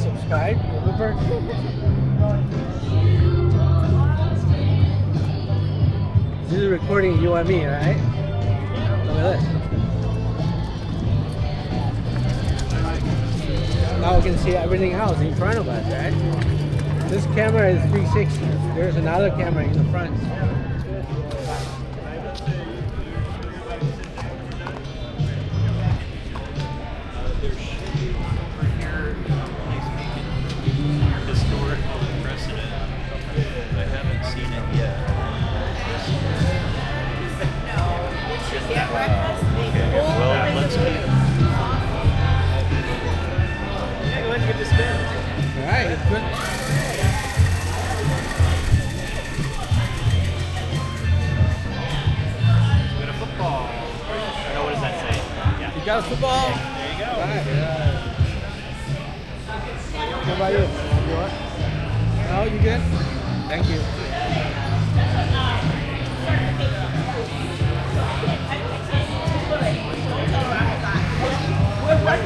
Subscribe, remember? This is recording you and me, right? Look at this. Now we can see everything else in front of us, right? This camera is 360. There's another camera in the front. There's over here, historical precedent. I haven't seen it yet. Get breakfast. Well, let's keep. Yeah, go ahead and give this spin. Alright, it's good. Go to football. No, what does that say? Yeah. You got a football? There you go. Alright. What about you? You want? No, you good? Thank you.